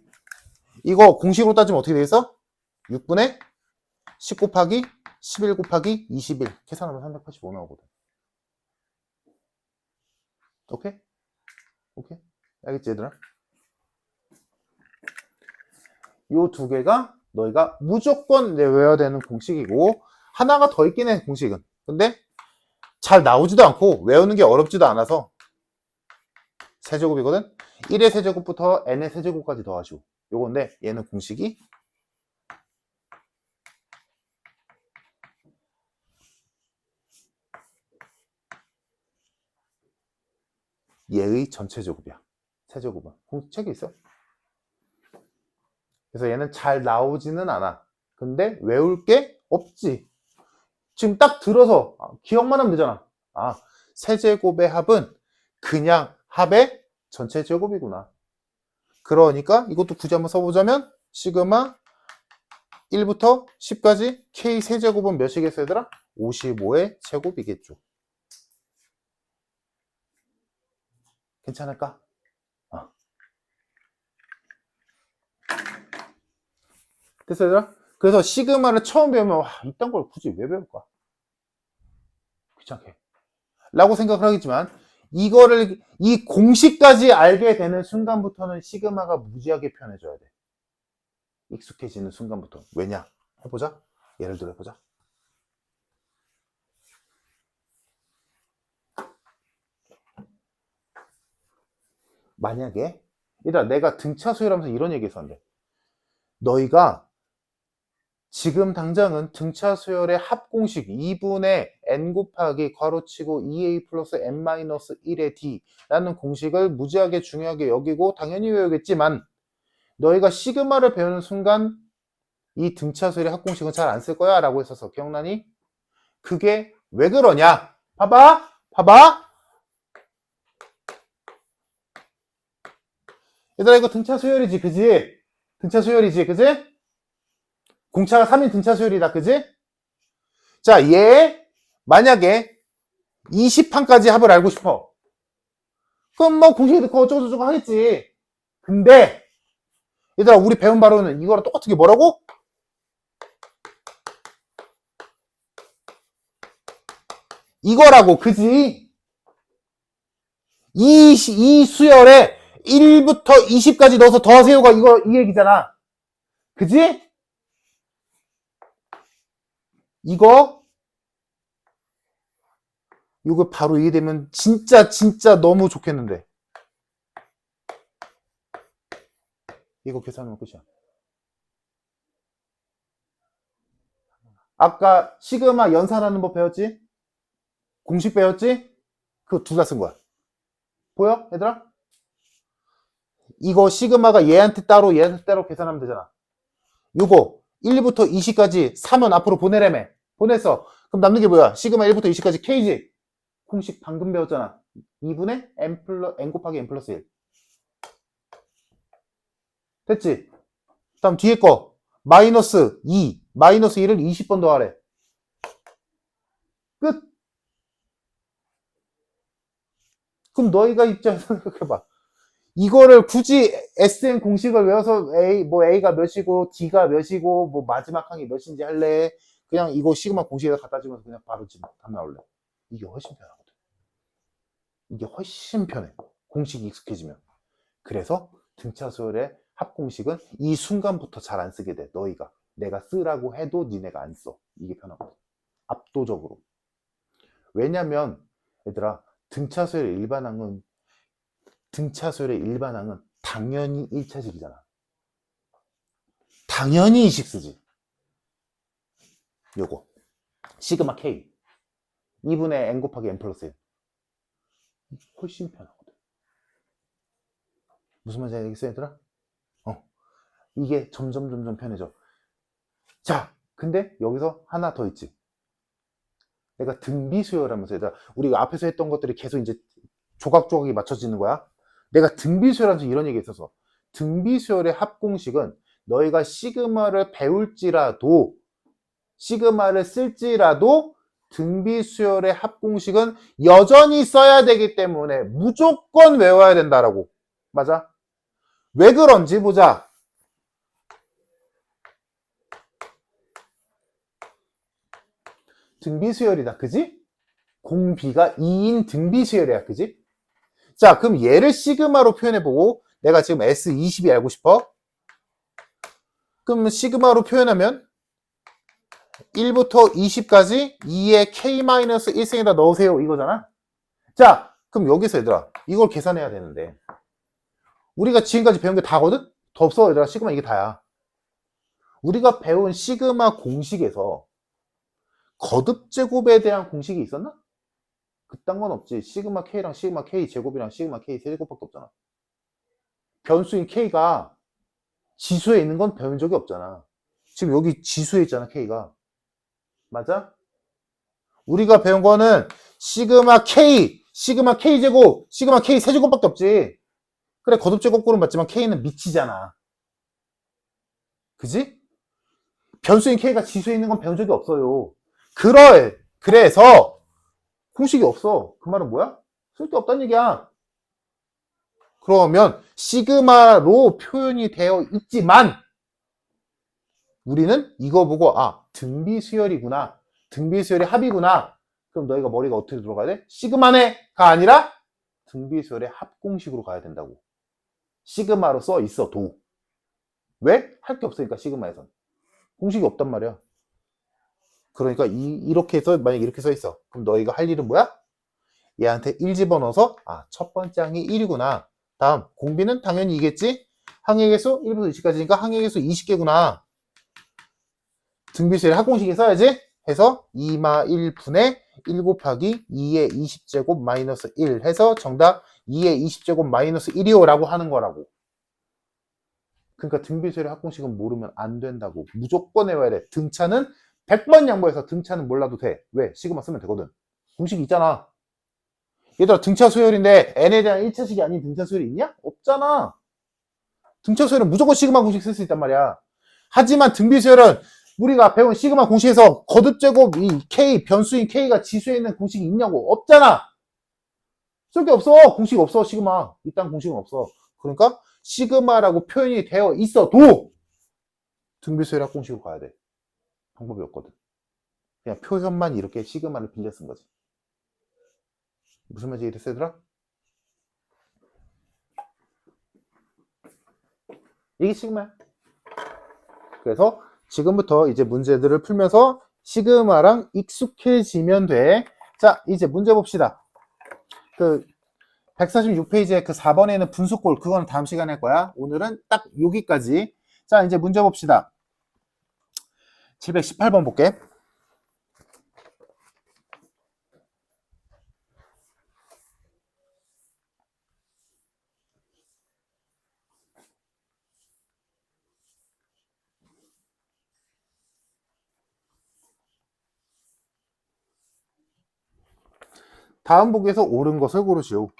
이거 공식으로 따지면 어떻게 되겠어? 6분의 10 곱하기 11 곱하기 21. 계산하면 385 나오거든. 오케이? 오케이? 알겠지 얘들아? 요 두 개가 너희가 무조건 외워야 되는 공식이고, 하나가 더 있긴 해 공식은. 근데 잘 나오지도 않고 외우는 게 어렵지도 않아서 세제곱이거든. 1의 세제곱부터 n의 세제곱까지 더하시고, 요건데 얘는 공식이 얘의 전체 제곱이야. 세제곱은 책에 있어. 그래서 얘는 잘 나오지는 않아. 근데 외울 게 없지. 지금 딱 들어서 기억만 하면 되잖아. 아, 세제곱의 합은 그냥 합의 전체 제곱이구나. 그러니까 이것도 굳이 한번 써보자면 시그마 1부터 10까지 K 세제곱은 몇이겠어 얘들아? 55의 제곱이겠죠. 괜찮을까? 됐어 얘들아? 그래서 시그마를 처음 배우면 와, 이딴 걸 굳이 왜 배울까? 귀찮게 라고 생각을 하겠지만, 이 공식까지 알게 되는 순간부터는 시그마가 무지하게 편해져야 돼. 익숙해지는 순간부터. 왜냐? 해보자. 예를 들어 해보자. 만약에 얘들아, 내가 등차 수열하면서 이런 얘기 했었는데, 너희가 지금 당장은 등차 수열의 합공식 2분의 n 곱하기 괄호치고 2a 플러스 n-1의 d라는 공식을 무지하게 중요하게 여기고 당연히 외우겠지만, 너희가 시그마를 배우는 순간 이 등차 수열의 합공식은 잘 안 쓸 거야 라고 했었어. 기억나니? 그게 왜 그러냐? 봐봐. 얘들아 이거 등차 수열이지, 그지? 등차 수열이지, 그지? 공차가 3인 등차 수열이다, 그지? 자, 얘 만약에 20판까지 합을 알고 싶어. 그럼 뭐 공식이 넣고 어쩌고저쩌고 하겠지. 근데 얘들아 우리 배운 바로는 이거랑 똑같은 게 뭐라고? 이거라고, 그지? 이 수열에 1부터 20까지 넣어서 더하세요가 이 얘기잖아. 그지? 이거 바로 이해되면 진짜 너무 좋겠는데. 이거 계산하면 끝이야. 아까 시그마 연산하는 법 배웠지? 공식 배웠지? 그거 둘 다 쓴 거야. 보여? 얘들아? 이거 시그마가 얘한테 따로 계산하면 되잖아. 요거 1부터 20까지 3은 앞으로 보내래매. 보냈어. 그럼 남는 게 뭐야? 시그마 1부터 20까지 K지. 공식 방금 배웠잖아. 2분의 n 곱하기 n 플러스 1. 됐지? 다음 뒤에 거 마이너스 2. 마이너스 1을 20번 더하래. 끝. 그럼 너희가 입장에서 생각해봐. 이거를 굳이 SN 공식을 외워서 A가 몇이고 D가 몇이고 뭐 마지막 항이 몇인지 할래? 그냥 이거 시그마 공식에다 갖다 주면서 그냥 바로 답 나올래. 이게 훨씬 편하거든. 이게 훨씬 편해. 공식이 익숙해지면. 그래서 등차 수열의 합공식은 이 순간부터 잘 안 쓰게 돼. 너희가. 내가 쓰라고 해도 니네가 안 써. 이게 편하거든. 압도적으로. 왜냐면 얘들아 등차 수열의 일반항은 당연히 1차식이잖아. 당연히 이식 쓰지. 요거 시그마 K 2분의 n 곱하기 n 플러스 1 훨씬 편하거든. 무슨 말인지 알겠어 얘들아? 이게 점점 편해져. 자, 근데 여기서 하나 더 있지. 내가 등비수열하면서 얘들아 우리가 앞에서 했던 것들이 계속 이제 조각조각이 맞춰지는 거야. 내가 등비수열하면서 이런 얘기 했었어. 등비수열의 합공식은 너희가 시그마를 배울지라도 시그마를 쓸지라도 등비수열의 합공식은 여전히 써야 되기 때문에 무조건 외워야 된다라고. 맞아? 왜 그런지 보자. 등비수열이다, 그지? 공비가 2인 등비수열이야, 그지? 자, 그럼 얘를 시그마로 표현해보고 내가 지금 S20이 알고 싶어? 그럼 시그마로 표현하면 1부터 20까지 2의 K-1승에다 넣으세요 이거잖아. 자, 그럼 여기서 얘들아 이걸 계산해야 되는데 우리가 지금까지 배운 게 다거든? 더 없어 얘들아. 시그마 이게 다야. 우리가 배운 시그마 공식에서 거듭제곱에 대한 공식이 있었나? 그딴 건 없지. 시그마 K랑 시그마 K 제곱이랑 시그마 K 세제곱밖에 없잖아. 변수인 K가 지수에 있는 건 배운 적이 없잖아. 지금 여기 지수에 있잖아 K가. 맞아? 우리가 배운 거는 시그마 K 제곱, 시그마 K 세제곱밖에 없지. 그래 거듭제곱꼴은 맞지만 K는 미치잖아. 그지? 변수인 K가 지수에 있는 건 배운 적이 없어요. 그래서 공식이 없어. 그 말은 뭐야? 쓸데없다는 얘기야. 그러면 시그마로 표현이 되어 있지만 우리는 이거 보고 등비수열이구나. 등비수열의 합이구나. 그럼 너희가 머리가 어떻게 들어가야 돼? 시그마네가 아니라 등비수열의 합공식으로 가야 된다고. 시그마로 써 있어도. 왜? 할 게 없으니까 시그마에선. 공식이 없단 말이야. 그러니까 이렇게 해서 만약에 이렇게 써 있어. 그럼 너희가 할 일은 뭐야? 얘한테 1 집어넣어서 첫 번째 항이 1이구나. 다음 공비는 당연히 이겠지? 항의개수 1부터 20까지니까 항의개수 20개구나. 등비수열의 합공식에 써야지. 해서 2마 1분의 1 곱하기 2의 20제곱 마이너스 1 해서 정답 2의 20제곱 마이너스 1이요 라고 하는 거라고. 그러니까 등비수열의 합공식은 모르면 안 된다고. 무조건 외워야 돼. 등차는 100번 양보해서 등차는 몰라도 돼. 왜? 시그마 쓰면 되거든. 공식이 있잖아. 얘들아, 등차 수열인데 n에 대한 1차식이 아닌 등차 수열이 있냐? 없잖아. 등차 수열은 무조건 시그마 공식 쓸 수 있단 말이야. 하지만 등비수열은 우리가 배운 시그마 공식에서 거듭제곱 이 k, 변수인 k가 지수에 있는 공식이 있냐고. 없잖아. 쓸 게 없어. 공식 없어. 시그마. 이딴 공식은 없어. 그러니까 시그마라고 표현이 되어 있어도 등비수열 합공식으로 가야 돼. 방법이 없거든. 그냥 표현만 이렇게 시그마를 빌려 쓴 거지. 무슨 말인지 이해됐어, 얘들아? 이게 시그마야. 그래서 지금부터 이제 문제들을 풀면서 시그마랑 익숙해지면 돼. 자, 이제 문제 봅시다. 그 146페이지에 그 4번에 있는 분수꼴, 그거는 다음 시간에 할 거야. 오늘은 딱 여기까지. 자, 이제 문제 봅시다. 718번 볼게. 다음 보기에서 옳은 것을 고르시오.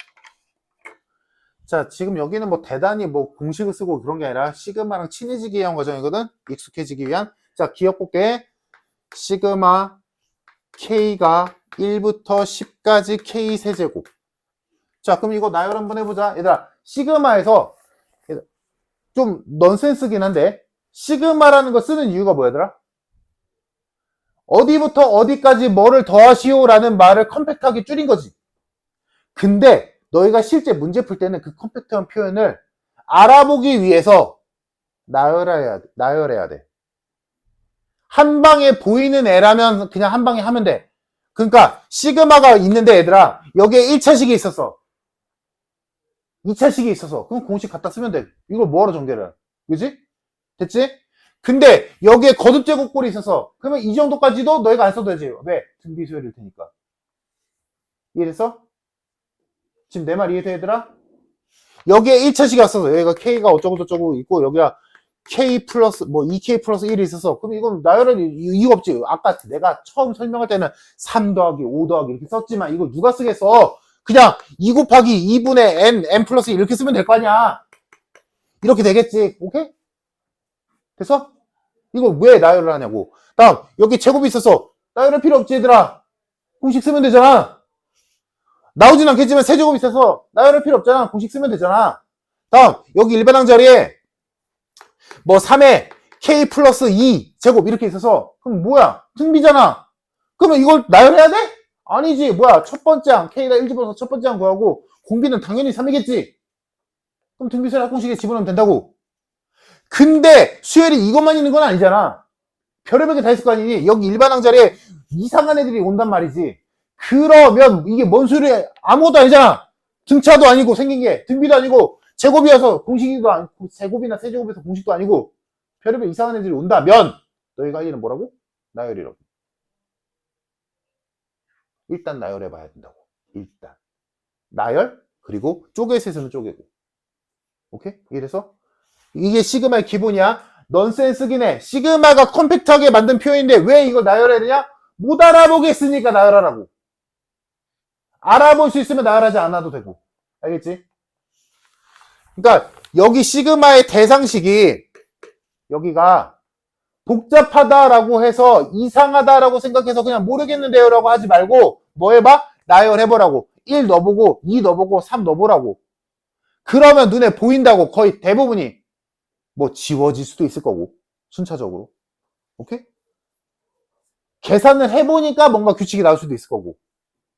자, 지금 여기는 뭐 대단히 뭐 공식을 쓰고 그런 게 아니라 시그마랑 친해지기 위한 과정이거든. 익숙해지기 위한. 자, 기억 볼게. 시그마 K가 1부터 10까지 K 세제곱. 자, 그럼 이거 나열 한번 해보자. 얘들아, 시그마에서 좀 넌센스긴 한데 시그마라는 거 쓰는 이유가 뭐야, 얘들아? 어디부터 어디까지 뭐를 더하시오라는 말을 컴팩트하게 줄인 거지. 근데 너희가 실제 문제 풀 때는 그 컴팩트한 표현을 알아보기 위해서 나열해야 돼. 한 방에 보이는 애라면 그냥 한 방에 하면 돼. 그러니까 시그마가 있는데 얘들아, 여기에 1차식이 있었어. 2차식이 있어서 그럼 공식 갖다 쓰면 돼. 이걸 뭐하러 전개를 해? 그지? 됐지? 근데 여기에 거듭제곱꼴이 있어서 그러면 이 정도까지도 너희가 안 써도 되지. 왜? 등비수열일 테니까. 이해됐어? 지금 내 말 이해돼, 얘들아? 여기에 1차식이 왔어서 여기가 K가 어쩌고저쩌고 있고 여기가 K 플러스 뭐 2K 플러스 1이 있어서 그럼 이건 나열할 이유가 없지. 아까 내가 처음 설명할 때는 3 더하기 5 더하기 이렇게 썼지만 이걸 누가 쓰겠어? 그냥 2 곱하기 2분의 n 플러스 1 이렇게 쓰면 될 거 아니야. 이렇게 되겠지. 오케이? 됐어? 이걸 왜 나열을 하냐고. 다음 여기 제곱이 있어서 나열할 필요 없지, 얘들아. 공식 쓰면 되잖아. 나오진 않겠지만 세제곱이 있어서 나열할 필요 없잖아. 공식 쓰면 되잖아. 다음 여기 일반항 자리에 뭐 3에 k 플러스 2 제곱 이렇게 있어서 그럼 뭐야? 등비잖아. 그러면 이걸 나열해야 돼? 아니지. 뭐야? 첫 번째 항 k가 1 집어서 첫 번째 항 구하고 공비는 당연히 3이겠지. 그럼 등비수열 합공식에 집어넣으면 된다고. 근데 수열이 이것만 있는 건 아니잖아. 별의별 게 다 있을 거 아니니. 여기 일반항 자리에 이상한 애들이 온단 말이지. 그러면 이게 뭔 소리야? 아무것도 아니잖아. 등차도 아니고 생긴 게 등비도 아니고 제곱이어서 공식이도 아니고 제곱이나 세제곱에서 공식도 아니고 별의별 이상한 애들이 온다면 너희가 이는 뭐라고? 나열이라고. 일단 나열해봐야 된다고. 일단 나열 그리고 쪼개서는 쪼개고. 오케이? 이래서 이게 시그마의 기본이야. 넌센스긴 해. 시그마가 컴팩트하게 만든 표현인데 왜 이걸 나열해야 되냐? 못 알아보겠으니까 나열하라고. 알아볼 수 있으면 나열하지 않아도 되고. 알겠지? 그러니까 여기 시그마의 대상식이 여기가 복잡하다라고 해서 이상하다라고 생각해서 그냥 모르겠는데요 라고 하지 말고 뭐 해봐? 나열해보라고. 1 넣어보고 2 넣어보고 3 넣어보라고. 그러면 눈에 보인다고. 거의 대부분이 뭐 지워질 수도 있을 거고 순차적으로. 오케이? 계산을 해보니까 뭔가 규칙이 나올 수도 있을 거고.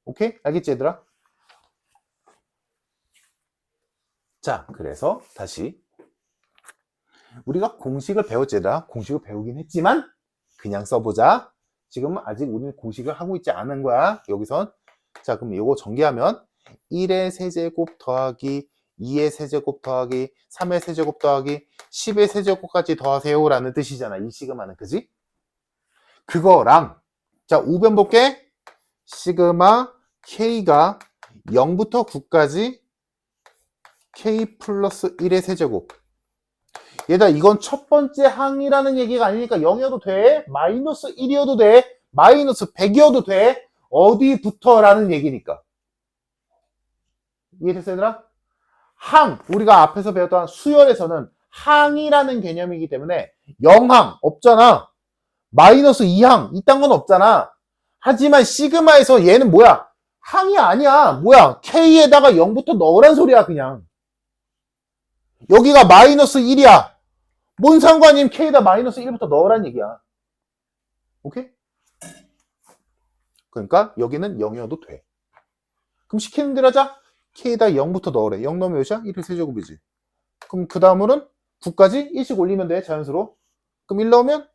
오케이? 알겠지, 얘들아? 자, 그래서 다시 우리가 공식을 배웠지, 얘들아. 공식을 배우긴 했지만 그냥 써보자. 지금은 아직 우리는 공식을 하고 있지 않은 거야. 여기선. 자, 그럼 이거 전개하면 1의 세제곱 더하기 2의 세제곱 더하기 3의 세제곱 더하기 10의 세제곱까지 더하세요 라는 뜻이잖아. 이 시그마는. 그지? 그거랑 자, 우변 볼게. 시그마 K가 0부터 9까지 K 플러스 1의 세제곱. 얘들아, 이건 첫 번째 항이라는 얘기가 아니니까 0이어도 돼. 마이너스 1이어도 돼. 마이너스 100이어도 돼. 어디부터라는 얘기니까. 이해됐어, 얘들아? 항, 우리가 앞에서 배웠던 수열에서는 항이라는 개념이기 때문에 0항 없잖아. 마이너스 2항 이딴 건 없잖아. 하지만 시그마에서 얘는 뭐야? 항이 아니야. 뭐야? K에다가 0부터 넣으란 소리야, 그냥. 여기가 마이너스 1이야. 뭔 상관이면 K에다 마이너스 1부터 넣으란 얘기야. 오케이? 그러니까 여기는 0이어도 돼. 그럼 시키는 대로 하자. K에다 0부터 넣으래. 0 넣으면 몇이야? 1의 세제곱이지. 그럼 그 다음으로는 9까지 1씩 올리면 돼, 자연수로. 그럼 1 넣으면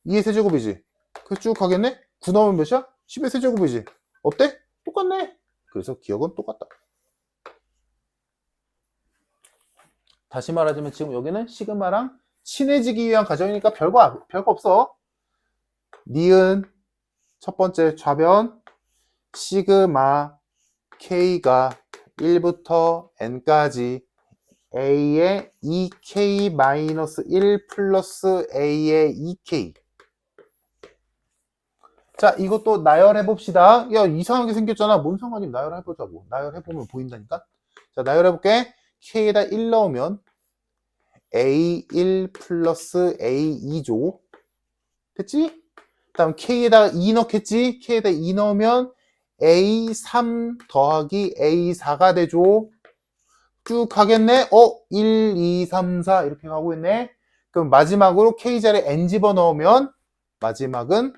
2의 세제곱이지. 그래서 쭉 가겠네? 9 넣으면 몇이야? 10의 세제곱이지. 어때? 똑같네. 그래서 기억은 똑같다. 다시 말하자면 지금 여기는 시그마랑 친해지기 위한 과정이니까 별거 없어. 니은 첫 번째 좌변 시그마 K가 1부터 N까지 A의 2K-1 플러스 A의 2K. 자, 이것도 나열해봅시다. 야, 이상하게 생겼잖아. 뭔 상관이야? 나열해보자고. 나열해보면 보인다니까? 자, 나열해볼게. K에다 1 넣으면 A1 플러스 A2죠. 됐지? 다음 K에다가 2 넣겠지? K에다 2 넣으면 A3 더하기 A4가 되죠. 쭉 가겠네? 1, 2, 3, 4 이렇게 가고 있네. 그럼 마지막으로 K 자리에 N 집어넣으면 마지막은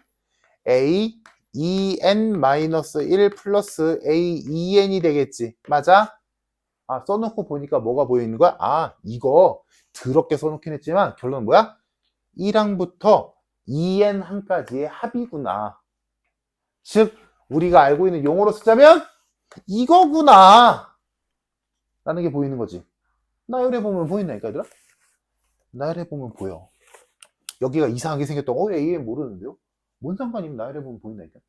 A 2N-1 플러스 A 2N이 되겠지. 맞아? 아, 써놓고 보니까 뭐가 보이는 거야? 아, 이거 더럽게 써놓긴 했지만 결론은 뭐야? 1항부터 2N 항까지의 합이구나. 즉, 우리가 알고 있는 용어로 쓰자면 이거구나 라는 게 보이는 거지. 나열해보면 보인다니까, 얘들아? 나열해보면 보여. 여기가 이상하게 생겼다고? 얘 모르는데요? 뭔 상관이면 나열해보면 보인다니까.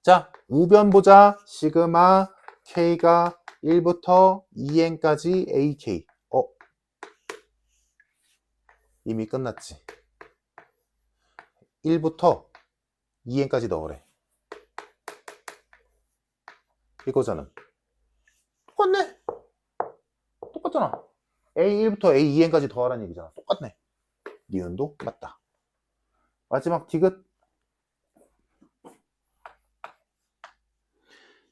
자, 우변 보자. 시그마 K가 1부터 2N까지 AK. 이미 끝났지. 1부터 2N까지 넣으래. 이거잖아. 똑같네. 똑같잖아. A1부터 A2N까지 더하라는 얘기잖아. 똑같네. 니은도 맞다. 마지막 디귿.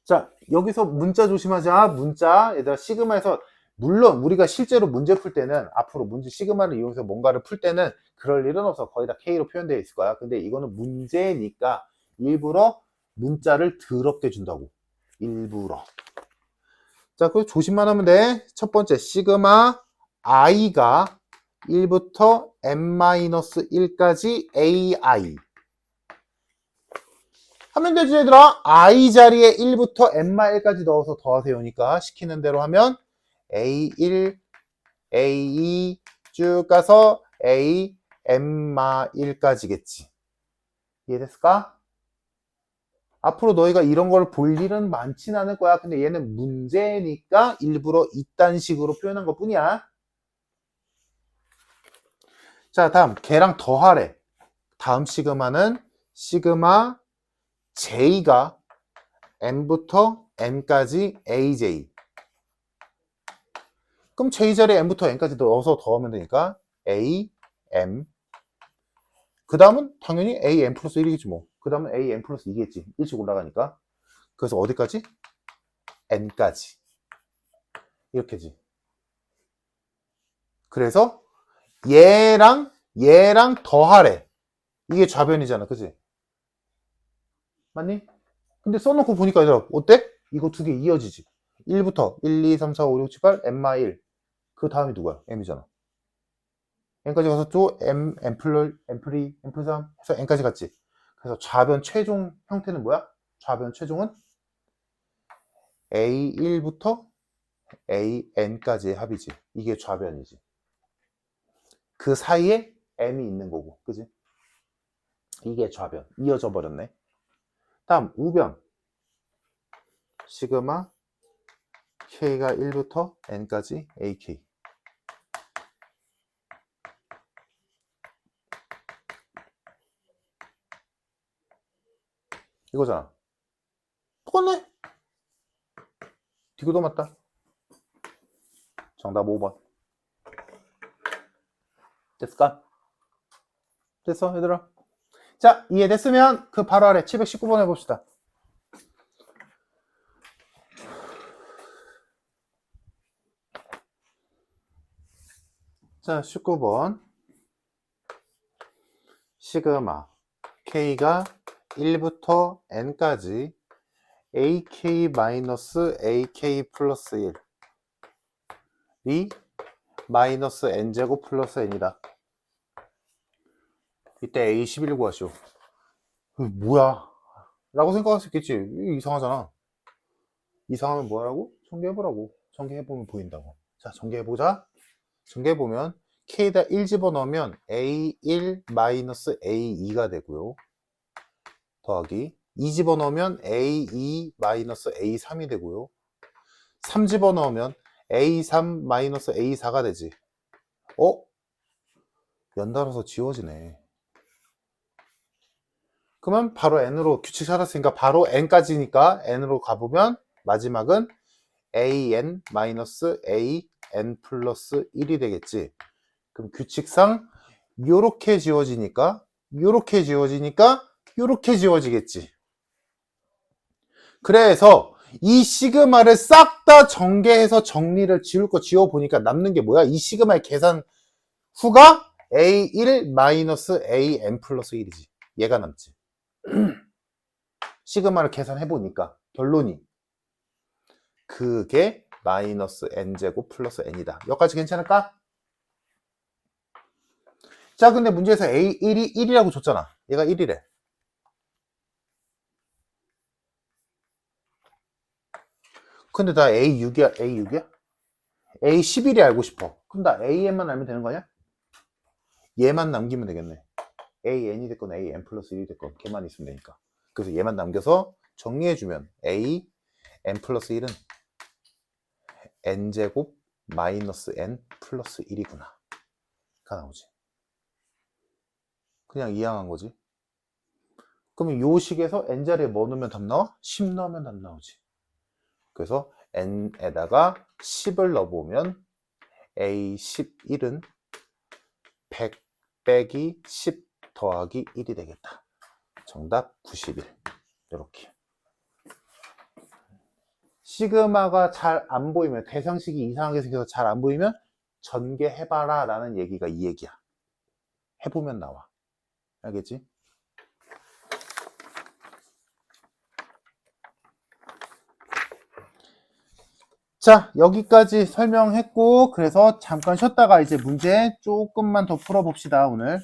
자, 여기서 문자 조심하자. 문자. 얘들아, 시그마에서 물론 우리가 실제로 문제 풀 때는 앞으로 문제 시그마를 이용해서 뭔가를 풀 때는 그럴 일은 없어. 거의 다 K로 표현되어 있을 거야. 근데 이거는 문제니까 일부러 문자를 더럽게 준다고. 일부러. 자, 그 조심만 하면 돼. 첫 번째, 시그마 i가 1부터 n-1까지 ai. 하면 되지, 얘들아. i 자리에 1부터 n-1까지 넣어서 더하세요니까 시키는 대로 하면 a1, a2 쭉 가서 a n-1까지겠지. 이해됐을까? 앞으로 너희가 이런 걸 볼 일은 많진 않을 거야. 근데 얘는 문제니까 일부러 이딴 식으로 표현한 것 뿐이야. 자, 다음 걔랑 더하래. 다음 시그마는 시그마 J가 N부터 N까지 AJ. 그럼 J 자리에 N부터 N까지 넣어서 더하면 되니까 A, M. 그 다음은 당연히 A, M 플러스 1이겠지 뭐. 그 다음은 A, M 플러스 2겠지. 1씩 올라가니까. 그래서 어디까지? N까지. 이렇게지. 그래서 얘랑 더하래. 이게 좌변이잖아. 그치? 맞니? 근데 써놓고 보니까 얘들아 어때? 이거 두 개 이어지지. 1부터 1, 2, 3, 4, 5, 6, 7, 8 n-1. 그 다음이 누구야? m이잖아. n까지 가서 또 m, m+, m+2, m+3 해서 n까지 갔지. 그래서 좌변 최종 형태는 뭐야? 좌변 최종은 a1부터 an까지의 합이지. 이게 좌변이지. 그 사이에 m이 있는 거고. 그지? 이게 좌변. 이어져 버렸네. 다음 우변. 시그마 K가 1부터 N까지 AK. 이거잖아. 똑같네. 디귿도 맞다. 정답 5번. 됐을까? 됐어, 얘들아? 자, 이해됐으면 그 바로 아래 719번 해봅시다. 자, 19번. 시그마 K가 1부터 N까지 AK-AK 플러스 1이 마이너스 N제곱 플러스 N이다. 이때 A11 구하시오. 뭐야? 라고 생각할 수 있겠지. 이상하잖아. 이상하면 뭐하라고? 전개해보라고. 전개해보면 보인다고. 자, 전개해보자. 전개해보면 K에다 1 집어넣으면 A1 마이너스 A2가 되고요. 더하기 2 집어넣으면 A2 마이너스 A3이 되고요. 3 집어넣으면 A3 마이너스 A4가 되지. 연달아서 지워지네. 그러면 바로 N으로 규칙 찾았으니까 바로 N까지니까 N으로 가보면 마지막은 AN 마이너스 AN 플러스 1이 되겠지. 그럼 규칙상 요렇게 지워지니까 요렇게 지워지니까 요렇게 지워지겠지. 그래서 이 시그마를 싹 다 전개해서 정리를 지울 거 지워보니까 남는 게 뭐야? 이 시그마의 계산 후가 A1 마이너스 AN 플러스 1이지. 얘가 남지. 시그마를 계산해보니까 결론이 그게 마이너스 N제곱 플러스 N이다. 여기까지 괜찮을까? 자, 근데 문제에서 A1이 1이라고 줬잖아. 얘가 1이래. 근데 나 A6이야? A6이야? A11이 알고 싶어. 그럼 나 AN만 알면 되는 거 아니야? 얘만 남기면 되겠네. AN이 됐건 AN 플러스 1이 됐건 걔만 있으면 되니까. 그래서 얘만 남겨서 정리해주면 AN 플러스 1은 N제곱 마이너스 N 플러스 1이구나. 가 나오지. 그냥 이항한 거지. 그러면 요 식에서 N자리에 뭐 넣으면 답 나와? 10 넣으면 답 나오지. 그래서 N에다가 10을 넣어보면 A11은 100 빼기 10 더하기 1이 되겠다. 정답 91. 이렇게. 시그마가 잘 안 보이면, 대상식이 이상하게 생겨서 잘 안 보이면 전개해봐라 라는 얘기가 이 얘기야. 해보면 나와. 알겠지? 자, 여기까지 설명했고, 그래서 잠깐 쉬었다가 이제 문제 조금만 더 풀어봅시다, 오늘.